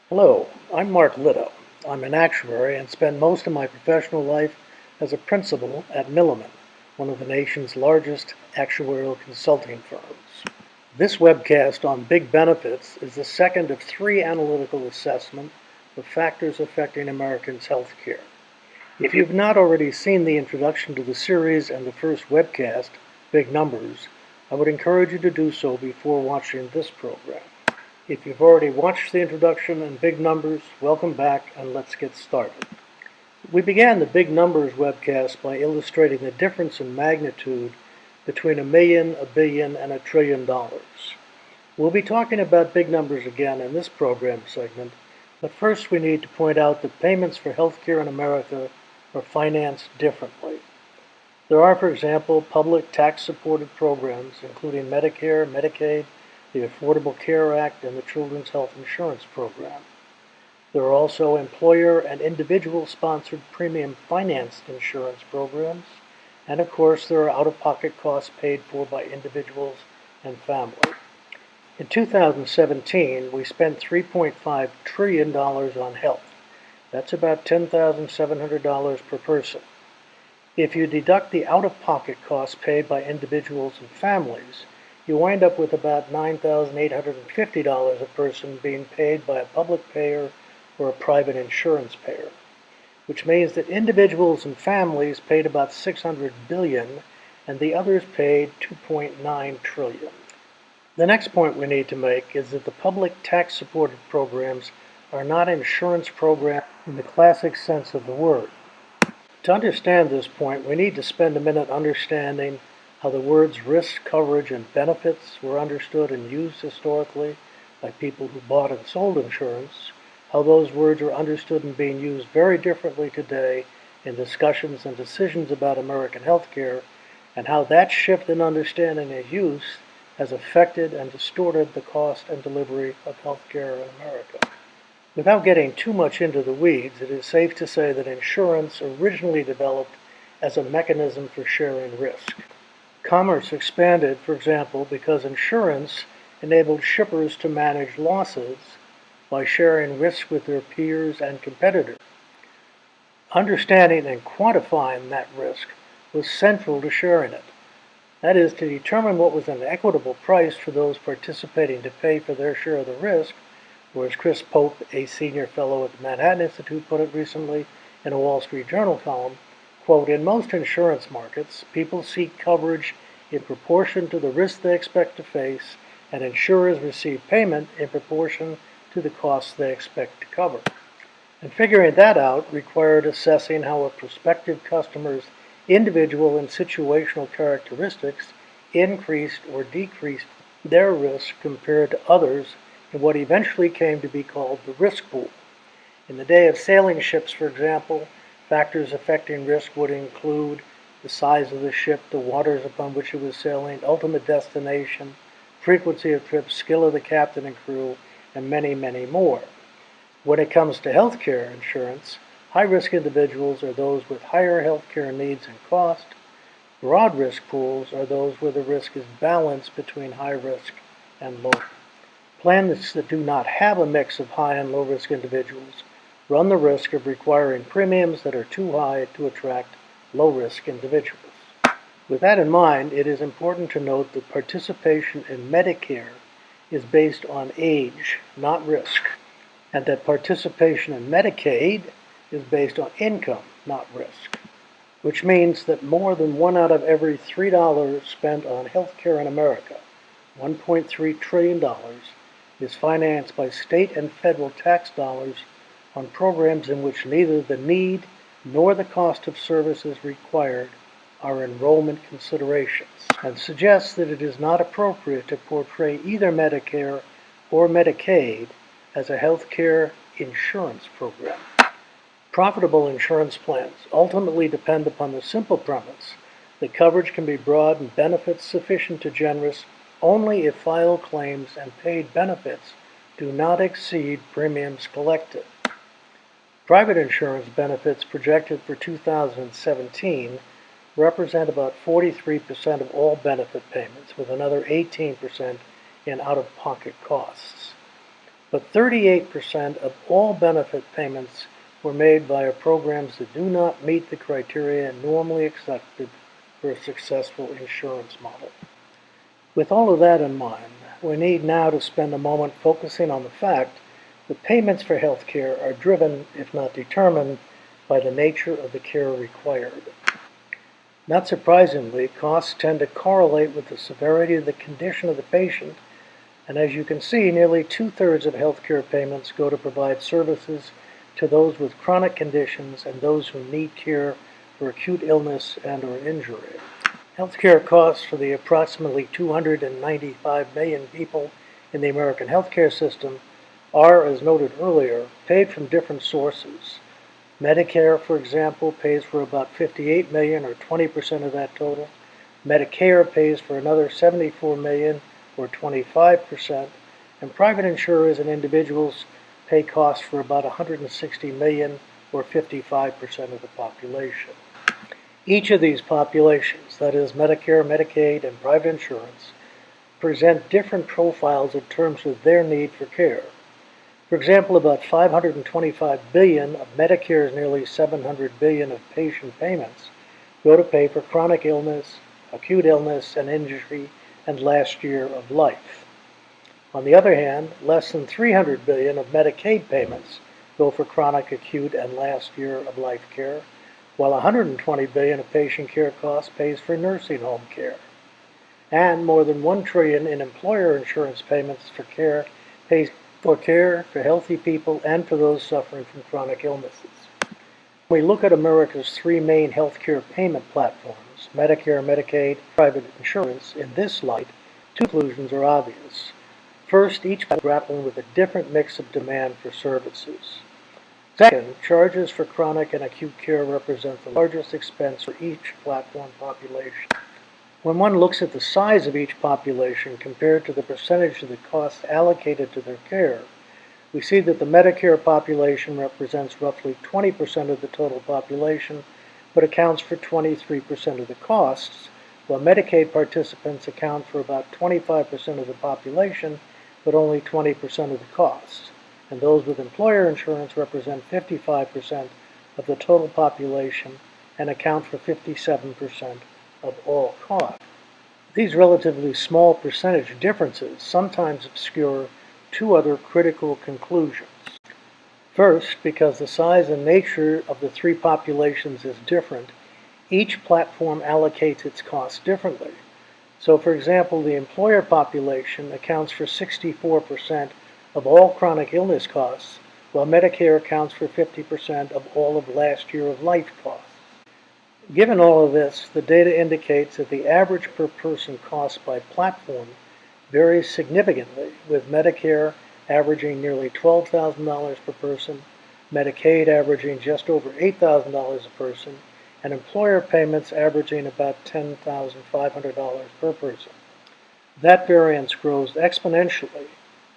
Hello, I'm Mark Litto. I'm an actuary and spend most of my professional life as a principal at Milliman, one of the nation's largest actuarial consulting firms. This webcast on big benefits is the second of three analytical assessments of factors affecting Americans' health care. If you've not already seen the introduction to the series and the first webcast, Big Numbers, I would encourage you to do so before watching this program. If you've already watched the introduction and Big Numbers, welcome back and let's get started. We began the Big Numbers webcast by illustrating the difference in magnitude between $1 million, $1 billion, and $1 trillion. We'll be talking about big numbers again in this program segment, but first we need to point out that payments for health care in America are financed differently. There are, for example, public tax-supported programs, including Medicare, Medicaid, the Affordable Care Act, and the Children's Health Insurance Program. There are also employer and individual-sponsored premium financed insurance programs, and of course there are out-of-pocket costs paid for by individuals and families. In 2017, we spent $3.5 trillion on health. That's about $10,700 per person. If you deduct the out-of-pocket costs paid by individuals and families, you wind up with about $9,850 a person being paid by a public payer or a private insurance payer, which means that individuals and families paid about $600 billion and the others paid $2.9 trillion. The next point we need to make is that the public tax-supported programs are not insurance programs in the classic sense of the word. To understand this point, we need to spend a minute understanding how the words risk, coverage, and benefits were understood and used historically by people who bought and sold insurance, how those words are understood and being used very differently today in discussions and decisions about American health care, and how that shift in understanding and use has affected and distorted the cost and delivery of health care in America. Without getting too much into the weeds, it is safe to say that insurance originally developed as a mechanism for sharing risk. Commerce expanded, for example, because insurance enabled shippers to manage losses by sharing risk with their peers and competitors. Understanding and quantifying that risk was central to sharing it. That is, to determine what was an equitable price for those participating to pay for their share of the risk, or as Chris Pope, a senior fellow at the Manhattan Institute, put it recently in a Wall Street Journal column, quote, "In most insurance markets, people seek coverage in proportion to the risk they expect to face, and insurers receive payment in proportion to the costs they expect to cover." And figuring that out required assessing how a prospective customer's individual and situational characteristics increased or decreased their risk compared to others in what eventually came to be called the risk pool. In the day of sailing ships, for example, factors affecting risk would include the size of the ship, the waters upon which it was sailing, ultimate destination, frequency of trips, skill of the captain and crew, and many, many more. When it comes to health care insurance, high-risk individuals are those with higher health care needs and cost. Broad risk pools are those where the risk is balanced between high risk and low. Plans that do not have a mix of high and low-risk individuals run the risk of requiring premiums that are too high to attract low-risk individuals. With that in mind, it is important to note that participation in Medicare is based on age, not risk, and that participation in Medicaid is based on income, not risk, which means that more than 1 out of every $3 spent on health care in America, $1.3 trillion, is financed by state and federal tax dollars on programs in which neither the need nor the cost of services required are enrollment considerations, and suggests that it is not appropriate to portray either Medicare or Medicaid as a health care insurance program. Profitable insurance plans ultimately depend upon the simple premise that coverage can be broad and benefits sufficient to generous only if filed claims and paid benefits do not exceed premiums collected. Private insurance benefits projected for 2017 represent about 43% of all benefit payments, with another 18% in out-of-pocket costs. But 38% of all benefit payments were made via programs that do not meet the criteria normally accepted for a successful insurance model. With all of that in mind, we need now to spend a moment focusing on the fact that payments for health care are driven, if not determined, by the nature of the care required. Not surprisingly, costs tend to correlate with the severity of the condition of the patient, and as you can see, nearly 2/3 of healthcare payments go to provide services to those with chronic conditions and those who need care for acute illness and/or injury. Healthcare costs for the approximately 295 million people in the American healthcare system are, as noted earlier, paid from different sources. Medicare, for example, pays for about 58 million or 20% of that total. Medicare pays for another 74 million or 25%, and private insurers and individuals pay costs for about 160 million or 55% of the population. Each of these populations, that is Medicare, Medicaid, and private insurance, present different profiles in terms of their need for care. For example, about 525 billion of Medicare's nearly 700 billion of patient payments go to pay for chronic illness, acute illness and injury, and last year of life. On the other hand, less than 300 billion of Medicaid payments go for chronic, acute, and last year of life care, while 120 billion of patient care costs pays for nursing home care. And more than 1 trillion in employer insurance payments for care pays for care for healthy people and for those suffering from chronic illnesses. When we look at America's 3 main healthcare payment platforms, Medicare, Medicaid, private insurance, in this light, 2 conclusions are obvious. First, each is grappling with a different mix of demand for services. Second, charges for chronic and acute care represent the largest expense for each platform population. When one looks at the size of each population compared to the percentage of the costs allocated to their care, we see that the Medicare population represents roughly 20% of the total population, but accounts for 23% of the costs, while Medicaid participants account for about 25% of the population, but only 20% of the costs. And those with employer insurance represent 55% of the total population and account for 57% of all costs. These relatively small percentage differences sometimes obscure 2 other critical conclusions. First, because the size and nature of the 3 populations is different, each platform allocates its costs differently. So, for example, the employer population accounts for 64% of all chronic illness costs, while Medicare accounts for 50% of all of last year of life costs. Given all of this, the data indicates that the average per person cost by platform varies significantly, with Medicare averaging nearly $12,000 per person, Medicaid averaging just over $8,000 a person, and employer payments averaging about $10,500 per person. That variance grows exponentially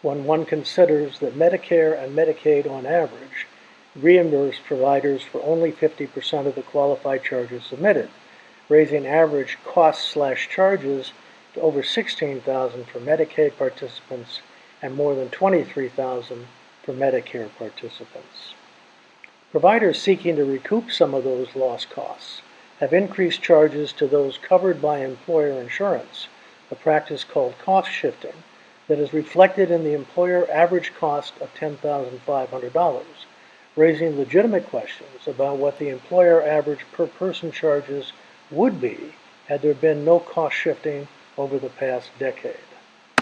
when one considers that Medicare and Medicaid on average reimburse providers for only 50% of the qualified charges submitted, raising average costs/charges to over $16,000 for Medicaid participants and more than $23,000 for Medicare participants. Providers seeking to recoup some of those lost costs have increased charges to those covered by employer insurance, a practice called cost shifting that is reflected in the employer average cost of $10,500, raising legitimate questions about what the employer average per person charges would be had there been no cost shifting over the past decade.